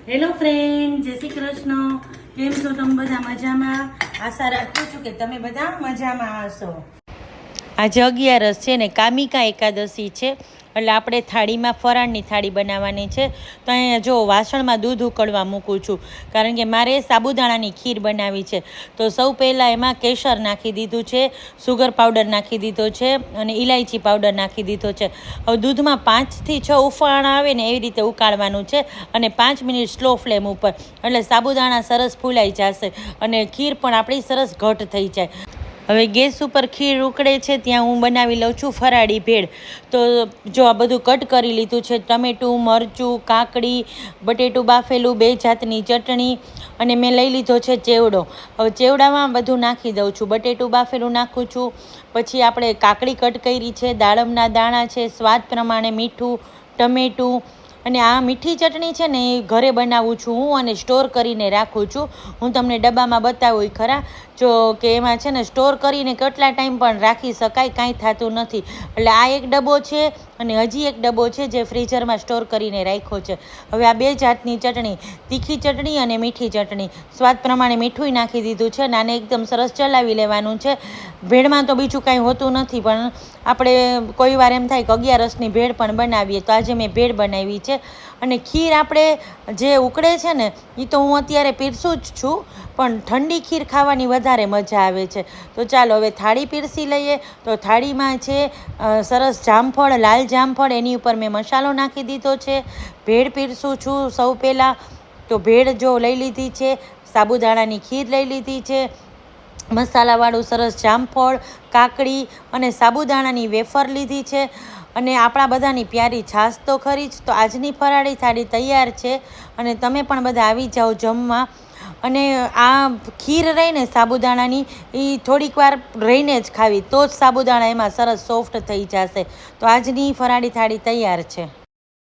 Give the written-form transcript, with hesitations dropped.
Hello friend, જય શ્રી કૃષ્ણ. કેમ છો તમે બધા? મજામાં? આશા રાખું છું કે તમે બધા મજામાં હશો. આજે 11 છે ને કામિકા એકાદશી છે, એટલે આપણે થાળીમાં ફરાળની થાળી બનાવવાની છે. તો અહીંયા જો વાસણમાં દૂધ ઉકળવા મૂકું છું, કારણ કે મારે સાબુદાણાની ખીર બનાવી છે. તો સૌ પહેલાં એમાં કેસર નાખી દીધું છે, સુગર પાવડર નાખી દીધો છે અને ઇલાયચી પાવડર નાખી દીધો છે. હવે દૂધમાં 5 થી 6 ઉફાણા આવે ને એવી રીતે ઉકાળવાનું છે અને 5 મિનિટ સ્લો ફ્લેમ ઉપર, એટલે સાબુદાણા સરસ ફૂલાઈ જશે અને ખીર પણ આપણી સરસ ઘટ થઈ જાય. હવે ગેસ ઉપર ખીર ઉકળે છે ત્યાં હું બનાવી લઉં છું ફરાળી ભેળ. તો જો આ બધું કટ કરી લીધું છે, ટમેટું, મરચું, કાકડી, બટેટું બાફેલું, 2 જાતની ચટણી અને મેં લઈ લીધો છે ચેવડો. હવે ચેવડામાં બધું નાખી દઉં છું. બટેટું બાફેલું નાખું છું, પછી આપણે કાકડી કટ કરી છે, દાડમના દાણા છે, સ્વાદ પ્રમાણે મીઠું, ટમેટું. અને આ મીઠી ચટણી છે ને એ ઘરે બનાવું છું હું અને સ્ટોર કરીને રાખું છું. હું તમને ડબ્બામાં બતાવું ખરા જો કે એમાં છે ને સ્ટોર કરીને કેટલા ટાઈમ પણ રાખી શકાય, કાંઈ થતું નથી. એટલે આ એક ડબ્બો છે અને હજી એક ડબ્બો છે જે ફ્રીઝરમાં સ્ટોર કરીને રાખ્યો છે. હવે આ 2 જાતની ચટણી, તીખી ચટણી અને મીઠી ચટણી, સ્વાદ પ્રમાણે મીઠું નાખી દીધું છે અને આને એકદમ સરસ ચલાવી લેવાનું છે. ભેળમાં તો બીજું કાંઈ હોતું નથી, પણ આપણે કોઈ વાર એમ થાય કે 11ની ભેળ પણ બનાવીએ, તો આજે મેં ભેળ બનાવી છે. અને ખીર આપણે જે ઉકળે છે ને એ તો હું અત્યારે પીરસું જ છું, પણ ઠંડી ખીર ખાવાની વધારે મજા આવે છે. તો ચાલો હવે થાળી પીરસી લઈએ. તો થાળીમાં છે સરસ જામફળ, લાલ જામફળ, એની ઉપર મેં મસાલો નાખી દીધો છે. ભેળ પીરસું છું સૌ પહેલાં. તો ભેળ જો લઈ લીધી છે, સાબુદાણાની ખીર લઈ લીધી છે, મસાલાવાળું સરસ જામફળ, કાકડી અને સાબુદાણાની વેફર લીધી છે અને આપણા બધાની પ્યારી છાશ તો ખરી જ. તો આજની ફરાળી થાળી તૈયાર છે અને તમે પણ બધા આવી જાઓ જમવા. અને આ ખીર રહીને સાબુદાણાની એ થોડીક વાર રહીને જ ખાવી, તો જ સાબુદાણા એમાં સરસ સોફ્ટ થઈ જશે. તો આજની ફરાળી થાળી તૈયાર છે.